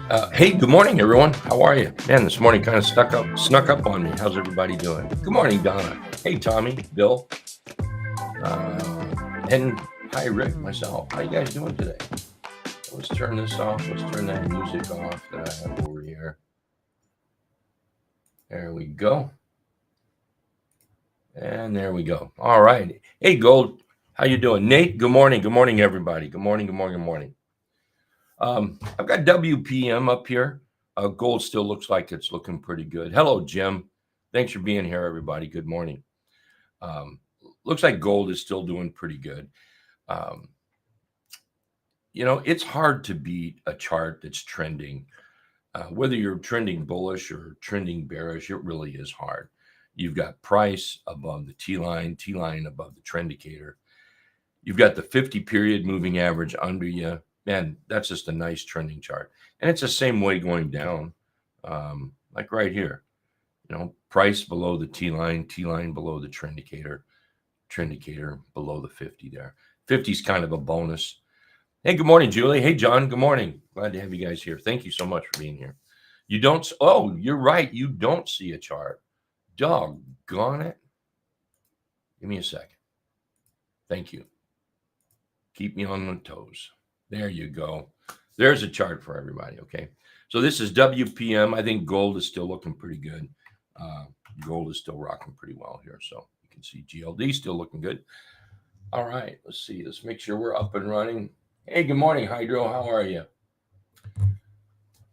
Hey, good morning, everyone. How are you? Man, this morning kind of snuck up on me. How's everybody doing? Good morning, Donna. Hey, Tommy, Bill, and hi, Rick, myself. How you guys doing today? Let's turn this off. Let's turn that music off that I have over here. There we go. And there we go. All right. Hey, Gold, how you doing? Nate, good morning. Good morning, everybody. Good morning, good morning, good morning. I've got WPM up here. Gold still looks like it's looking pretty good. Hello, Jim. Thanks for being here, everybody. Good morning. Looks like gold is still doing pretty good. It's hard to beat a chart that's trending. Whether you're trending bullish or trending bearish, it really is hard. You've got price above the T-line above the trend indicator. You've got the 50 period moving average under you. Man, that's just a nice trending chart. And it's the same way going down, like right here. Price below the T-line below the trend indicator below the 50 there. 50 is kind of a bonus. Hey, good morning, Julie. Hey, John, good morning. Glad to have you guys here. Thank you so much for being here. You're right. You don't see a chart. Doggone it. Give me a second. Thank you. Keep me on my toes. There you go. There's a chart for everybody, okay? So this is WPM. I think gold is still looking pretty good. Gold is still rocking pretty well here. So you can see GLD still looking good. All right, let's see. Let's make sure we're up and running. Hey, good morning, Hydro. How are you?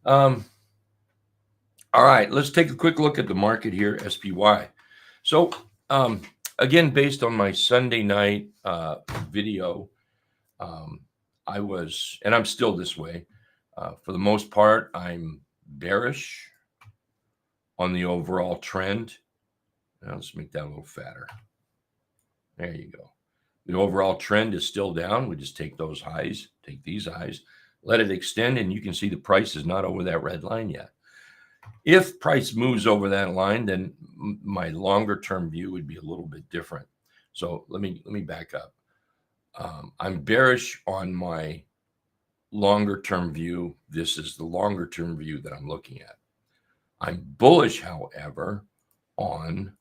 All right, let's take a quick look at the market here, SPY. So again, based on my Sunday night video, I was, and I'm still this way. For the most part, I'm bearish on the overall trend. Now let's make that a little fatter. There you go. The overall trend is still down. We just take those highs, take these highs, let it extend, and you can see the price is not over that red line yet. If price moves over that line, then my longer term view would be a little bit different. So let me back up. I'm bearish on my longer term view. This is the longer term view that I'm looking at. I'm bullish, however, on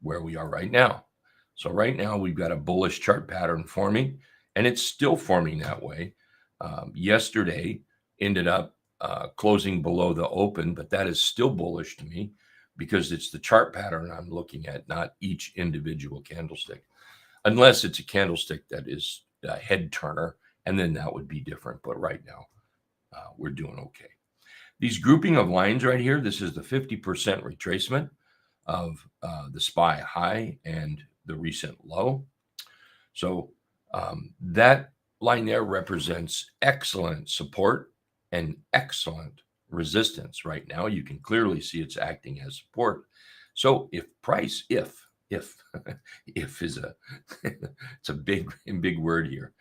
where we are right now. So right now we've got a bullish chart pattern forming, and it's still forming that way. Yesterday ended up closing below the open, but that is still bullish to me because it's the chart pattern I'm looking at, not each individual candlestick. Unless it's a candlestick that is a head turner, and then that would be different. But right now, we're doing okay. These grouping of lines right here, this is the 50% retracement of the SPY high and the recent low. So that line there represents excellent support and excellent resistance. Right now, you can clearly see it's acting as support. So if price, if is a it's a big word here.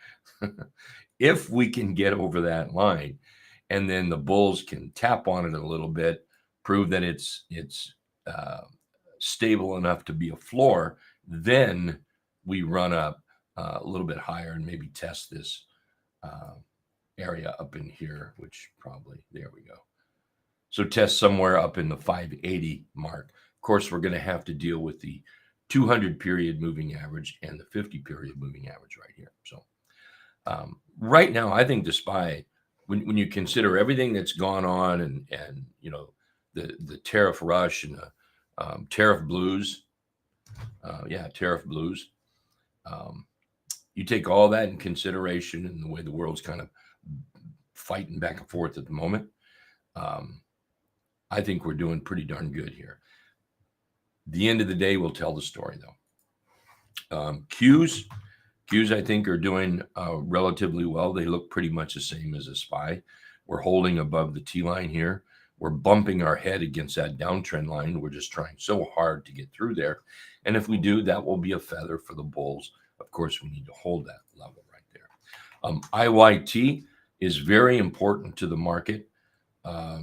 If we can get over that line, and then the bulls can tap on it a little bit, prove that it's stable enough to be a floor, then we run up a little bit higher and maybe test this area up in here, which probably, there we go. So test somewhere up in the 580 mark. Of course, we're going to have to deal with the 200 period moving average and the 50 period moving average right here. So right now, I think the SPY, when you consider everything that's gone on and the tariff rush and the tariff blues, tariff blues, you take all that in consideration and the way the world's kind of fighting back and forth at the moment, I think we're doing pretty darn good here. The end of the day will tell the story, though. Qs, I think, are doing relatively well. They look pretty much the same as a SPY. We're holding above the T-line here. We're bumping our head against that downtrend line. We're just trying so hard to get through there. And if we do, that will be a feather for the bulls. Of course, we need to hold that level right there. IYT is very important to the market. Let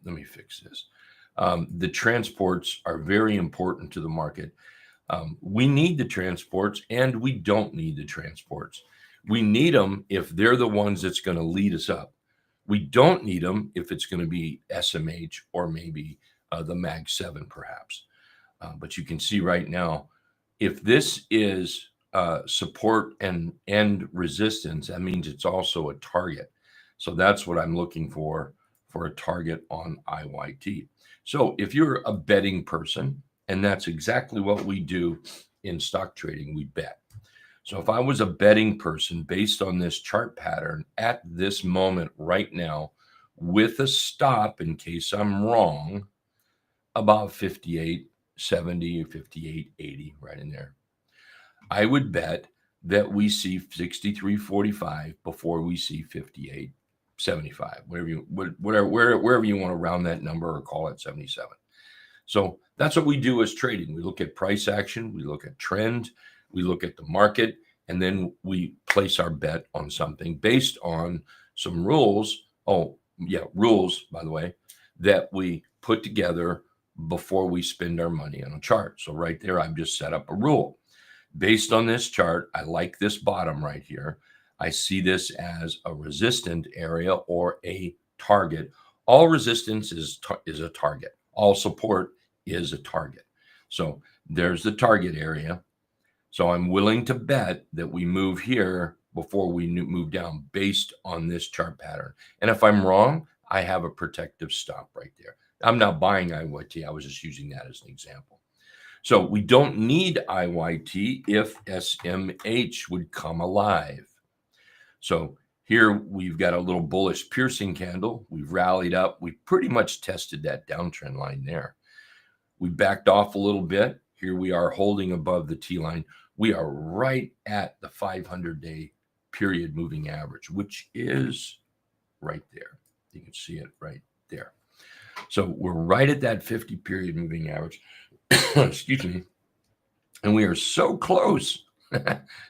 me fix this. The transports are very important to the market. We need the transports and we don't need the transports. We need them if they're the ones that's going to lead us up. We don't need them if it's going to be SMH or maybe the Mag 7 perhaps. But you can see right now, if this is support and end resistance, that means it's also a target. So that's what I'm looking for a target on IYT. So if you're a betting person, and that's exactly what we do in stock trading, we bet. So if I was a betting person based on this chart pattern at this moment right now, with a stop in case I'm wrong, about 58.70 or 58.80, right in there, I would bet that we see 63.45 before we see 58.75, wherever you want to round that number or call it 77. So that's what we do as trading. We look at price action, we look at trend, we look at the market, and then we place our bet on something based on some rules. Oh, yeah, rules, by the way, that we put together before we spend our money on a chart. So right there, I've just set up a rule. Based on this chart, I like this bottom right here. I see this as a resistant area or a target. All resistance is a target. All support is a target. So there's the target area. So I'm willing to bet that we move here before we move down based on this chart pattern. And if I'm wrong, I have a protective stop right there. I'm not buying IYT. I was just using that as an example. So we don't need IYT if SMH would come alive. So here we've got a little bullish piercing candle. We've rallied up. We pretty much tested that downtrend line there. We backed off a little bit. Here we are holding above the T line. We are right at the 500-day period moving average, which is right there. You can see it right there. So we're right at that 50 period moving average. Excuse me. And we are so close,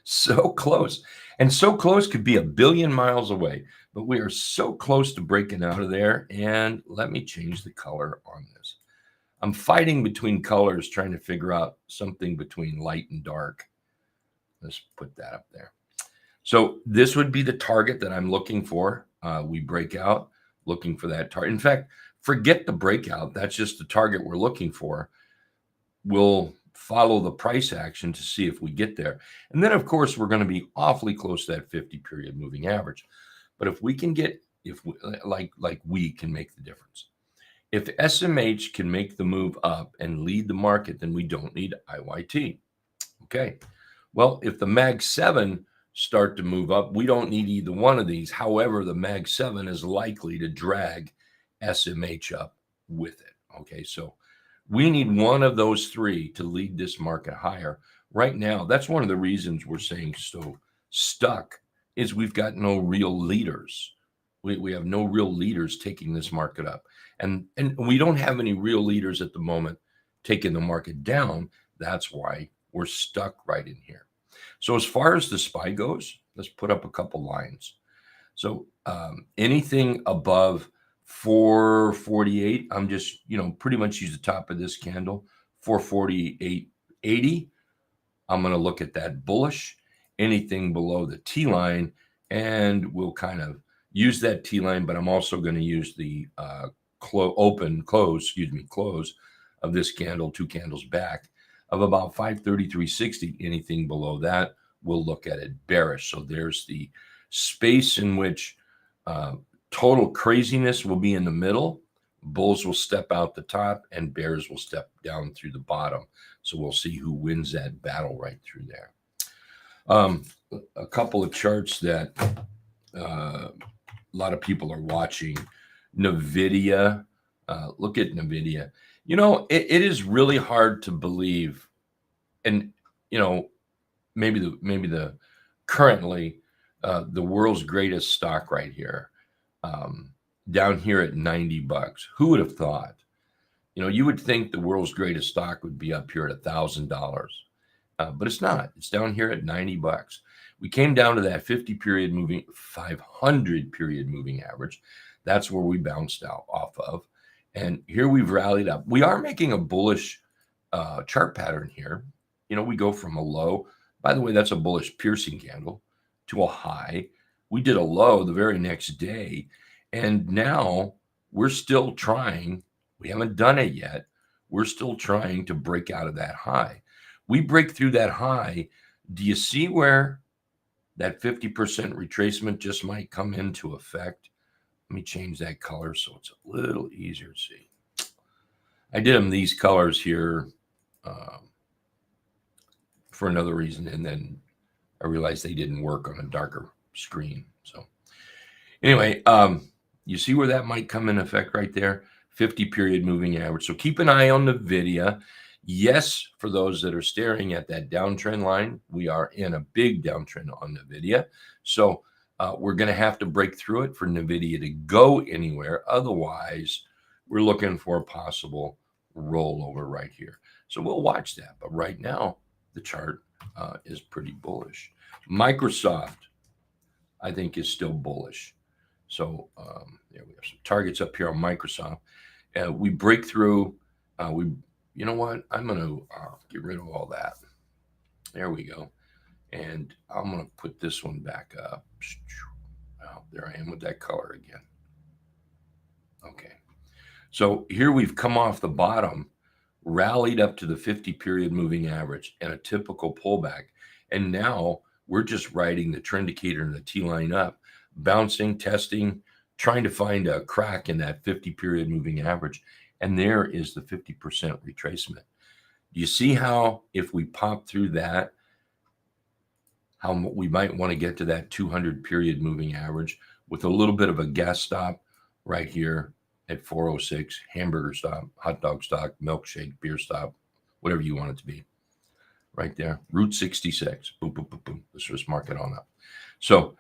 so close. And so close could be a billion miles away, but we are so close to breaking out of there. And let me change the color on this. I'm fighting between colors, trying to figure out something between light and dark. Let's put that up there. So this would be the target that I'm looking for. We break out, looking for that target. In fact, forget the breakout. That's just the target we're looking for. We'll follow the price action to see if we get there. And then, of course, we're going to be awfully close to that 50 period moving average. But if we can get, if we, like we can make the difference. If SMH can make the move up and lead the market, then we don't need IYT. Okay. Well, if the Mag 7 start to move up, we don't need either one of these. However, the Mag 7 is likely to drag SMH up with it. Okay. So we need one of those three to lead this market higher. Right now, that's one of the reasons we're saying so stuck is we've got no real leaders. We have no real leaders taking this market up. And we don't have any real leaders at the moment taking the market down. That's why we're stuck right in here. So as far as the SPY goes, let's put up a couple lines. So anything above 448, I'm just, pretty much use the top of this candle, 448.80. I'm going to look at that bullish. Anything below the T line, and we'll kind of use that T line, but I'm also going to use the close of this candle, two candles back, of about 533.60. Anything below that, we'll look at it bearish. So there's the space in which total craziness will be in the middle. Bulls will step out the top and bears will step down through the bottom. So we'll see who wins that battle right through there. A couple of charts that a lot of people are watching. NVDA. Look at NVDA. It is really hard to believe, and maybe the currently the world's greatest stock right here, down here at $90. Who would have thought? You would think the world's greatest stock would be up here at $1,000, but it's not. It's down here at $90. We came down to that 500 period moving average. That's where we bounced out off of. And here we've rallied up. We are making a bullish chart pattern here. We go from a low. By the way, that's a bullish piercing candle to a high. We did a low the very next day, And now we're still trying. We haven't done it yet. We're still trying to break out of that high. We break through that high. Do you see where that 50% retracement just might come into effect? Let me change that color so it's a little easier to see. I did them these colors here for another reason, and then I realized they didn't work on a darker screen. So anyway, you see where that might come in effect right there? 50 period moving average. So keep an eye on the video. Yes, for those that are staring at that downtrend line, we are in a big downtrend on NVIDIA. So we're going to have to break through it for NVIDIA to go anywhere. Otherwise, we're looking for a possible rollover right here. So we'll watch that. But right now, the chart is pretty bullish. Microsoft, I think, is still bullish. So there we have some targets up here on Microsoft. We break through. You know what? I'm going to get rid of all that. There we go. And I'm going to put this one back up. Oh, there I am with that color again. Okay. So here we've come off the bottom, rallied up to the 50 period moving average and a typical pullback. And now we're just riding the trend indicator and the T-line up, bouncing, testing, trying to find a crack in that 50 period moving average. And there is the 50% retracement. Do you see how if we pop through that, how we might want to get to that 200 period moving average with a little bit of a gas stop right here at 406, hamburger stop, hot dog stop, milkshake, beer stop, whatever you want it to be. Right there, Route 66, boom, boom, boom, boom. Let's just mark it on up. So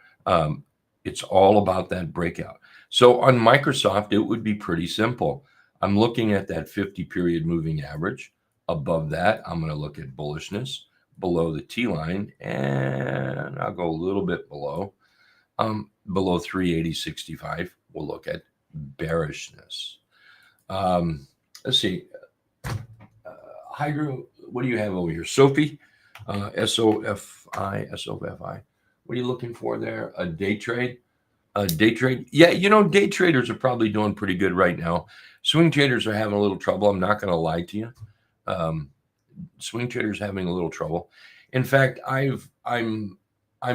it's all about that breakout. So on Microsoft, it would be pretty simple. I'm looking at that 50 period moving average. Above that, I'm going to look at bullishness. Below the T-line, and I'll go a little bit below 380.65. We'll look at bearishness. Let's see. Hydro, what do you have over here? Sophie, SOFI. What are you looking for there? A day trade? Day trade? Yeah, you know, day traders are probably doing pretty good right now. Swing traders are having a little trouble. I'm not going to lie to you. Swing traders having a little trouble. In fact, I'm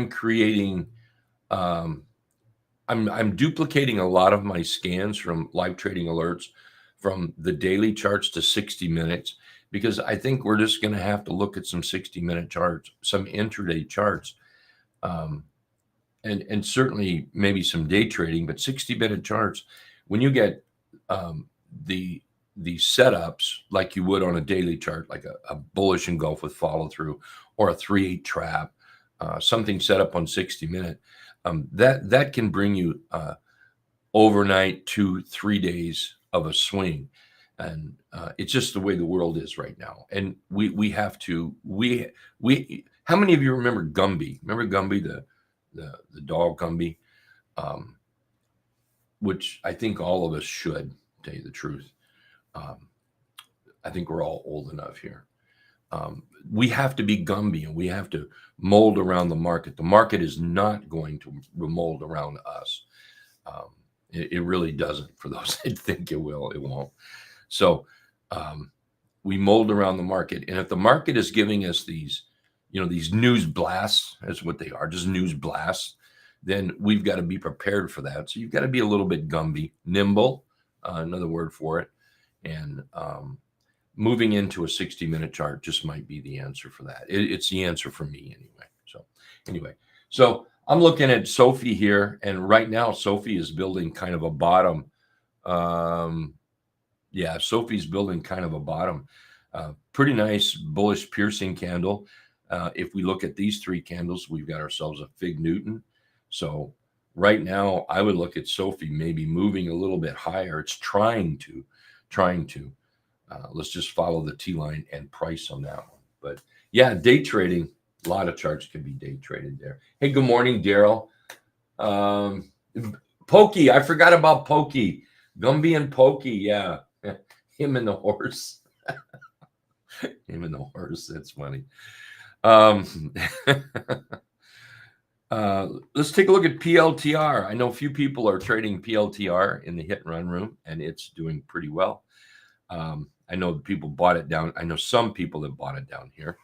creating, I'm duplicating a lot of my scans from live trading alerts from the daily charts to 60 minutes, because I think we're just going to have to look at some 60-minute charts, some intraday charts, and certainly maybe some day trading, but 60-minute charts, when you get the setups like you would on a daily chart, like a bullish engulf with follow through or a 3-8 trap, something set up on 60-minute, that can bring you overnight 2-3 days of a swing. And it's just the way the world is right now. And we have to, how many of you remember Gumby? Remember Gumby, the dog Gumby? Which I think all of us should, tell you the truth. I think we're all old enough here. We have to be Gumby, and we have to mold around the market. The market is not going to mold around us. It really doesn't. For those that think it will, it won't. So we mold around the market. And if the market is giving us these, these news blasts, that's what they are, just news blasts, then we've got to be prepared for that. So you've got to be a little bit Gumby, nimble, another word for it. And moving into a 60-minute chart just might be the answer for that. It's the answer for me anyway. So I'm looking at Sophie here, and right now Sophie is building kind of a bottom. Sophie's building kind of a bottom. Pretty nice bullish piercing candle. If we look at these three candles, we've got ourselves a Fig Newton. So right now, I would look at Sophie maybe moving a little bit higher. It's trying to. Let's just follow the T-line and price on that one. But yeah, day trading, a lot of charts can be day traded there. Hey, good morning, Daryl. Pokey, I forgot about Pokey. Gumby and Pokey, yeah. Him and the horse. Him and the horse, that's funny. Let's take a look at PLTR. I know a few people are trading PLTR in the hit and run room, and it's doing pretty well. I know people bought it down. I know some people that bought it down here,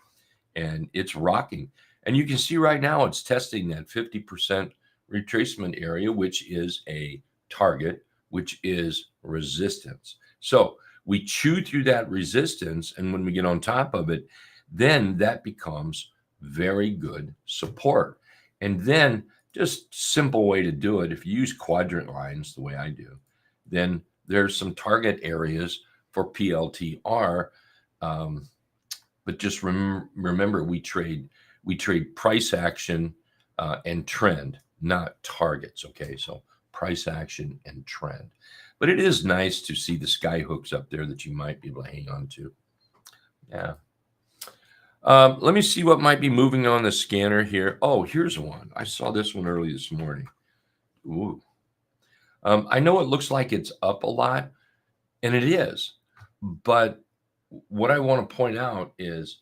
and it's rocking. And you can see right now it's testing that 50% retracement area, which is a target, which is resistance. So we chew through that resistance, and when we get on top of it, then that becomes very good support. And then just simple way to do it, if you use quadrant lines the way I do, then there's some target areas for PLTR. But just remember, we trade price action and trend, not targets. Okay, so price action and trend. But it is nice to see the sky hooks up there that you might be able to hang on to. Yeah. Let me see what might be moving on the scanner here. Oh, here's one. I saw this one early this morning. Ooh. I know it looks like it's up a lot, and it is. But what I want to point out is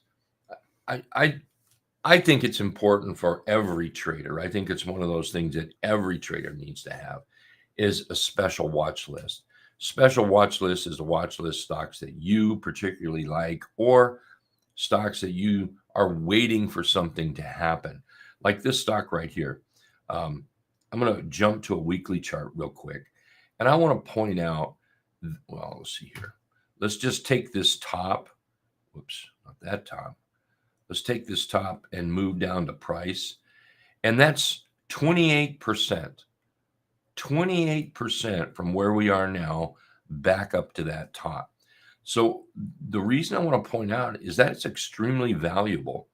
I think it's important for every trader. I think it's one of those things that every trader needs to have is a special watch list. Special watch list is a watch list stocks that you particularly like or stocks that you are waiting for something to happen. Like this stock right here. I'm going to jump to a weekly chart real quick. And I want to point out, well, let's see here. Let's just take this top. Whoops, not that top. Let's take this top and move down to price. And that's 28%. 28% from where we are now back up to that top. So the reason I want to point out is that it's extremely valuable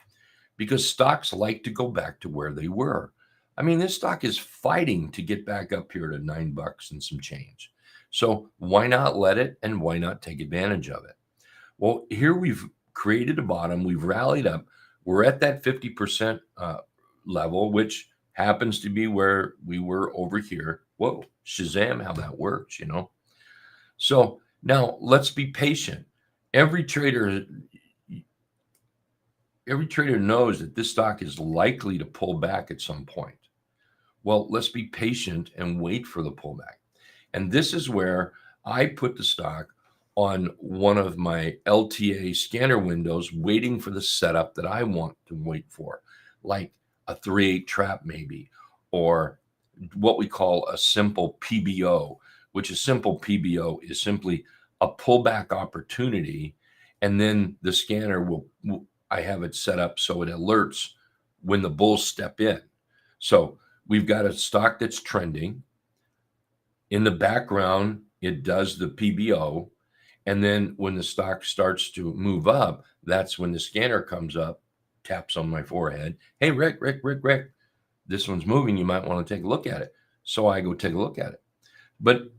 because stocks like to go back to where they were. I mean, this stock is fighting to get back up here to $9 and some change. So why not let it and why not take advantage of it? Well, here we've created a bottom. We've rallied up. We're at that 50% level, which happens to be where we were over here. Whoa, Shazam, how that works, you know? So now let's be patient. Every trader knows that this stock is likely to pull back at some point. Well, let's be patient and wait for the pullback. And this is where I put the stock on one of my LTA scanner windows, waiting for the setup that I want to wait for, like a 3/8 trap maybe, or what we call a simple PBO, which a simple PBO is simply a pullback opportunity. And then the scanner I have it set up so it alerts when the bulls step in. So we've got a stock that's trending. In the background, it does the PBO. And then when the stock starts to move up, that's when the scanner comes up, taps on my forehead. Hey, Rick, this one's moving. You might want to take a look at it. So I go take a look at it. But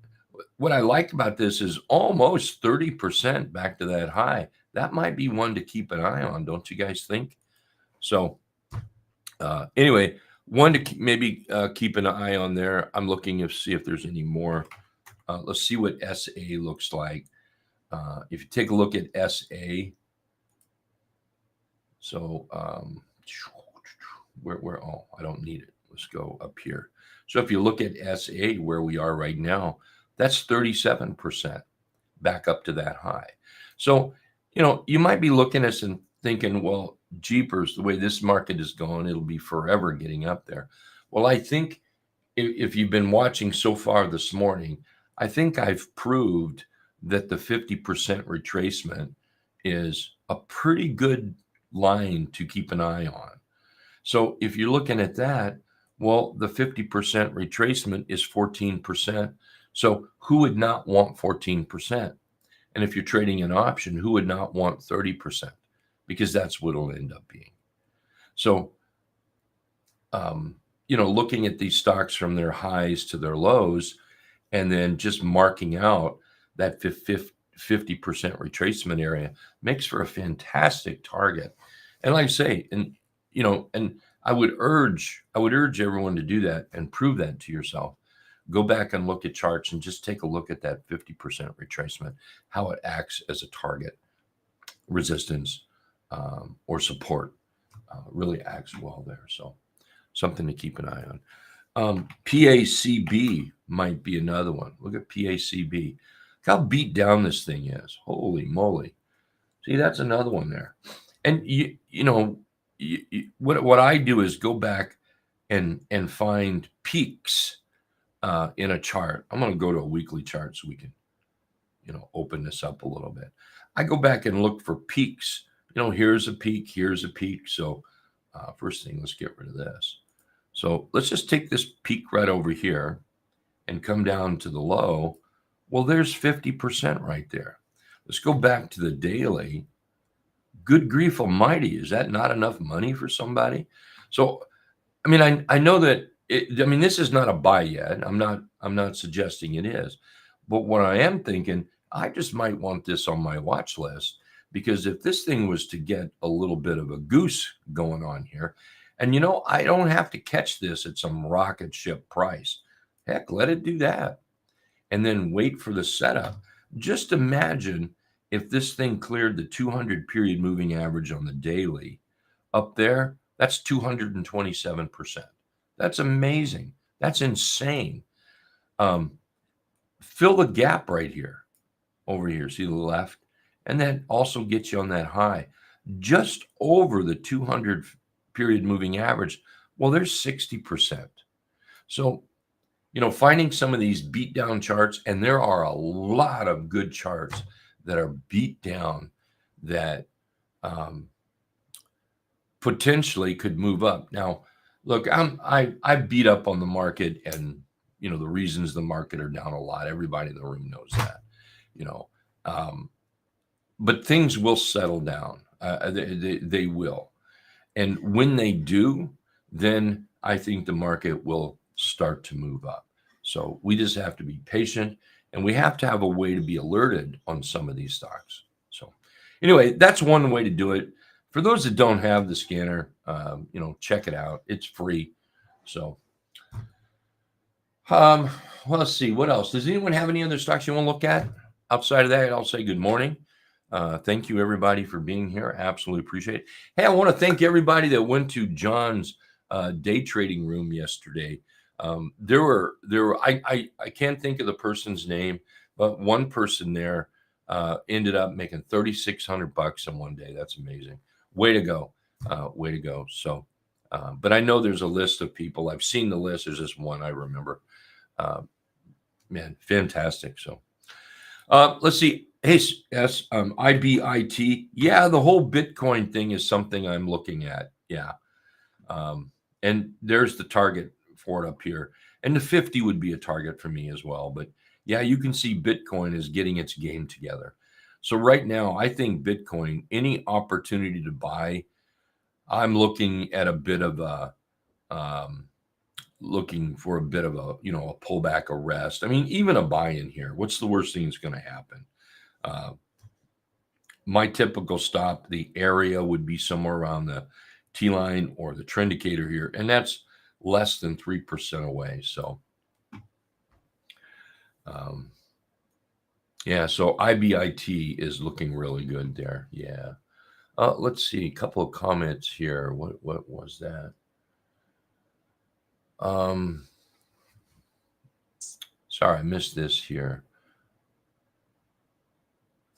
what I like about this is almost 30% back to that high. That might be one to keep an eye on, don't you guys think? So anyway, one to maybe keep an eye on there. I'm looking to see if there's any more. Let's see what SA looks like. If you take a look at SA, so where oh, I don't need it. Let's go up here. So if you look at SA, where we are right now, that's 37% back up to that high. So, you know, you might be looking at this and thinking, well, jeepers, the way this market is going, it'll be forever getting up there. Well, I think if you've been watching so far this morning, I think I've proved that the 50% retracement is a pretty good line to keep an eye on. So if you're looking at that, well, the 50% retracement is 14%. So who would not want 14%? And if you're trading an option, who would not want 30%? Because that's what it'll end up being. So, you know, looking at these stocks from their highs to their lows, and then just marking out that 50% retracement area makes for a fantastic target. And like I say, and you know, and I would urge everyone to do that and prove that to yourself. Go back and look at charts and just take a look at that 50% retracement, how it acts as a target, resistance, or support. Really acts well there. So something to keep an eye on. PACB might be another one. Look at PACB. Look how beat down this thing is. Holy moly. See, that's another one there. And what I do is go back and find peaks in a chart. I'm going to go to a weekly chart so we can, open this up a little bit. I go back and look for peaks. Here's a peak, here's a peak. So first thing, let's get rid of this. So let's just take this peak right over here and come down to the low. Well, there's 50% right there. Let's go back to the daily. Good grief almighty, is that not enough money for somebody? So, I mean, I know that this is not a buy yet. I'm not suggesting it is. But what I am thinking, I just might want this on my watch list, because if this thing was to get a little bit of a goose going on here, and I don't have to catch this at some rocket ship price. Heck, let it do that. And then wait for the setup. Just imagine if this thing cleared the 200 period moving average on the daily up there, that's 227%. That's amazing. That's insane. Fill the gap right here, over here, see the left? And that also gets you on that high. Just over the 200 period moving average, well, there's 60%. So, finding some of these beat down charts, and there are a lot of good charts that are beat down that potentially could move up. Now, look, I beat up on the market, and the reasons the market are down a lot. Everybody in the room knows that, but things will settle down. They will, and when they do, then I think the market will start to move up. So we just have to be patient, and we have to have a way to be alerted on some of these stocks. So anyway, that's one way to do it. For those that don't have the scanner, check it out. It's free. So, well, let's see what else. Does anyone have any other stocks you want to look at? Outside of that, I'll say good morning. Thank you, everybody, for being here. Absolutely appreciate it. Hey, I want to thank everybody that went to John's day trading room yesterday. There were I can't think of the person's name, but one person there ended up making $3,600 in one day. That's amazing. Way to go. Way to go. So, but I know there's a list of people. I've seen the list. There's just one I remember. Man, fantastic. So, let's see. Hey, yes, IBIT. Yeah, the whole Bitcoin thing is something I'm looking at. Yeah. And there's the target for it up here. And the 50 would be a target for me as well. But yeah, you can see Bitcoin is getting its game together. So right now, I think Bitcoin, any opportunity to buy, I'm looking at a bit of a, looking for a bit of a, a pullback, a rest. I mean, even a buy in here, what's the worst thing that's going to happen? My typical stop, the area would be somewhere around the T line or the trend indicator here, and that's less than 3% away. So, yeah, so IBIT is looking really good there. Yeah. Let's see, a couple of comments here. What was that? Sorry, I missed this here.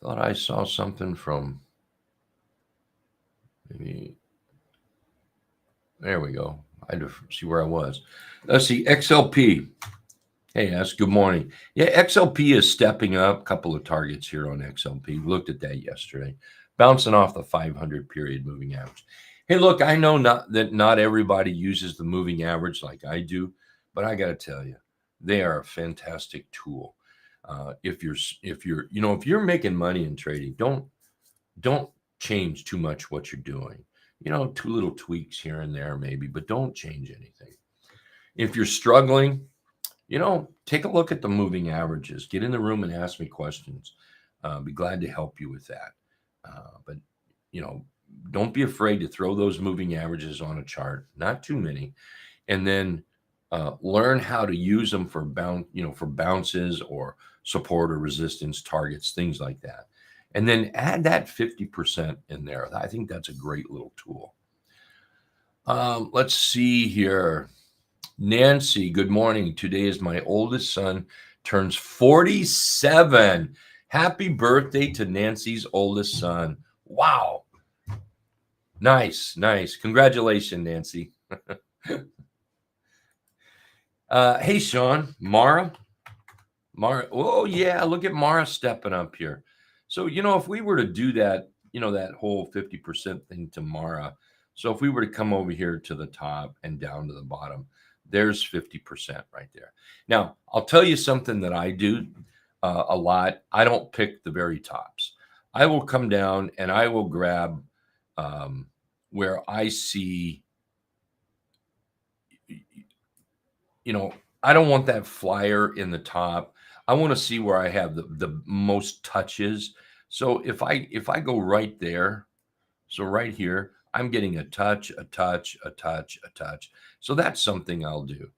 Thought I saw something from maybe. There we go. I had to see where I was. Let's see, XLP. Hey, that's good morning. Yeah, XLP is stepping up. A couple of targets here on XLP. We looked at that yesterday. Bouncing off the 500 period moving average. Hey, look, I know that not everybody uses the moving average like I do, but I got to tell you, they are a fantastic tool. If you're making money in trading, don't change too much what you're doing. Two little tweaks here and there maybe, but don't change anything. If you're struggling, take a look at the moving averages. Get in the room and ask me questions. Be glad to help you with that. But don't be afraid to throw those moving averages on a chart. Not too many, and then learn how to use them for bounces or support or resistance targets, things like that. And then add that 50% in there. I think that's a great little tool. Let's see here. Nancy, good morning. Today is my oldest son turns 47. Happy birthday to Nancy's oldest son. Wow. Nice, nice. Congratulations, Nancy. Hey, Sean, Mara. Oh, yeah, look at Mara stepping up here. So, if we were to do that, that whole 50% thing to Mara. So, if we were to come over here to the top and down to the bottom, there's 50% right there. Now, I'll tell you something that I do a lot. I don't pick the very tops. I will come down and I will grab where I see, I don't want that flyer in the top. I want to see where I have the most touches. So if I go right there, so right here, I'm getting a touch, a touch, a touch, a touch. So that's something I'll do.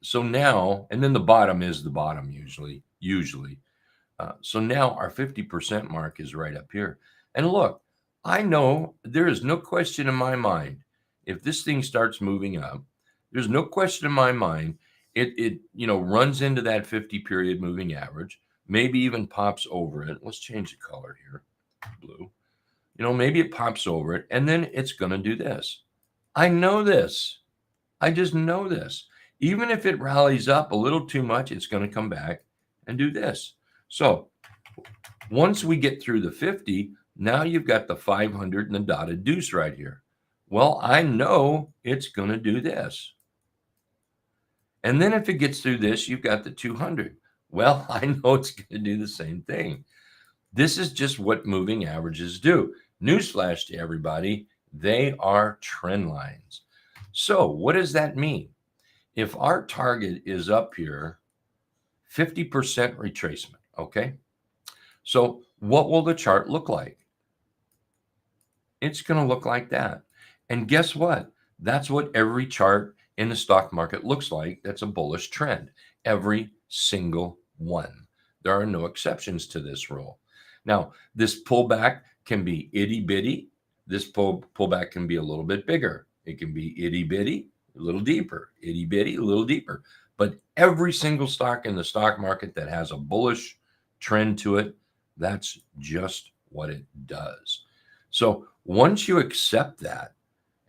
So now, and then the bottom is the bottom usually. So now our 50% mark is right up here. And look, I know there is no question in my mind, if this thing starts moving up, there's no question in my mind, it runs into that 50 period moving average, maybe even pops over it. Let's change the color here, blue. Maybe it pops over it, and then it's going to do this. I know this. I just know this. Even if it rallies up a little too much, it's going to come back and do this. So once we get through the 50, now you've got the 500 and the dotted deuce right here. Well, I know it's going to do this. And then if it gets through this, you've got the 200. Well, I know it's going to do the same thing. This is just what moving averages do. Newsflash to everybody, they are trend lines. So what does that mean? If our target is up here, 50% retracement, okay? So what will the chart look like? It's going to look like that. And guess what? That's what every chart in the stock market looks like. That's a bullish trend. Every single one. There are no exceptions to this rule. Now, this pullback can be itty bitty. This pullback can be a little bit bigger. It can be itty bitty, a little deeper, itty bitty, a little deeper. But every single stock in the stock market that has a bullish trend to it, that's just what it does. So once you accept that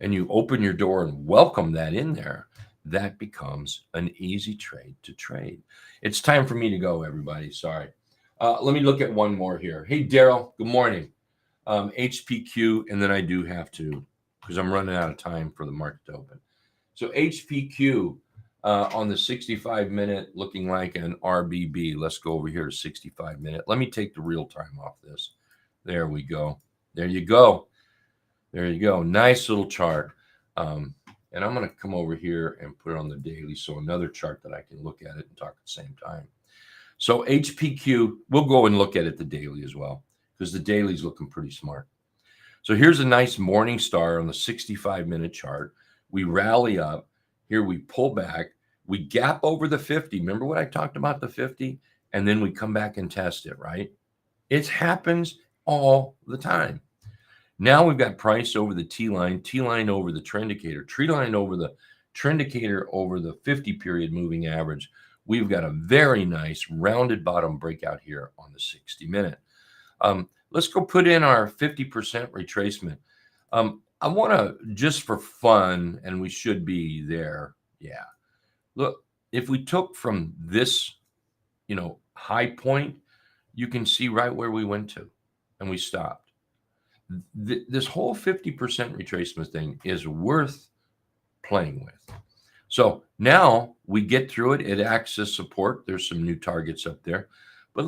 and you open your door and welcome that in there, that becomes an easy trade to trade. It's time for me to go, everybody. Sorry. Let me look at one more here. Hey, Daryl, good morning. HPQ, and then I do have to, because I'm running out of time for the market to open. So HPQ on the 65-minute looking like an RBB. Let's go over here to 65-minute. Let me take the real time off this. There we go. There you go. There you go. Nice little chart. And I'm going to come over here and put it on the daily. So another chart that I can look at it and talk at the same time. So HPQ, we'll go and look at it the daily as well, because the daily is looking pretty smart. So here's a nice morning star on the 65-minute chart. We rally up. Here we pull back. We gap over the 50. Remember what I talked about, the 50? And then we come back and test it, right? It happens all the time. Now we've got price over the T-line over the trend indicator, tree line over the trend indicator over the 50 period moving average. We've got a very nice rounded bottom breakout here on the 60-minute. Let's go put in our 50% retracement. I want to, just for fun, and we should be there. Yeah. Look, if we took from this, high point, you can see right where we went to, and we stopped. This whole 50% retracement thing is worth playing with. So now we get through it. It acts as support. There's some new targets up there, but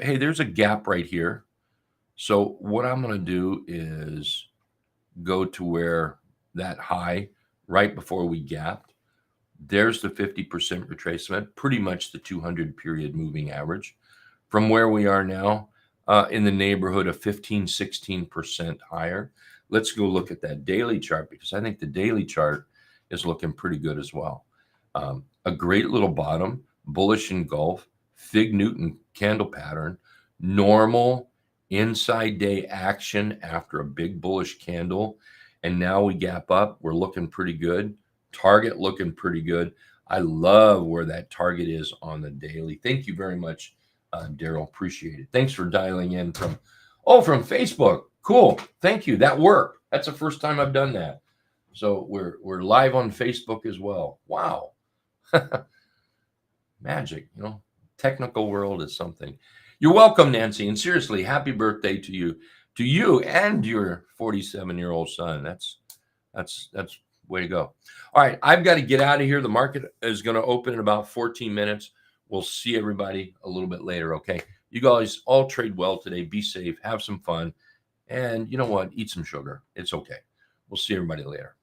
hey, there's a gap right here. So what I'm going to do is go to where that high right before we gapped. There's the 50% retracement, pretty much the 200 period moving average from where we are now. In the neighborhood of 15-16% higher. Let's go look at that daily chart, because I think the daily chart is looking pretty good as well. A great little bottom, bullish engulf, Fig Newton candle pattern, normal inside day action after a big bullish candle. And now we gap up. We're looking pretty good. Target looking pretty good. I love where that target is on the daily. Thank you very much, Daryl. Appreciate it. Thanks for dialing in from Facebook. Cool. Thank you. That worked. That's the first time I've done that. So we're live on Facebook as well. Wow. Magic, technical world is something. You're welcome, Nancy. And seriously, happy birthday to you and your 47-year-old son. That's way to go. All right, I've got to get out of here. The market is going to open in about 14 minutes. We'll see everybody a little bit later. Okay. You guys all trade well today. Be safe. Have some fun. And you know what? Eat some sugar. It's okay. We'll see everybody later.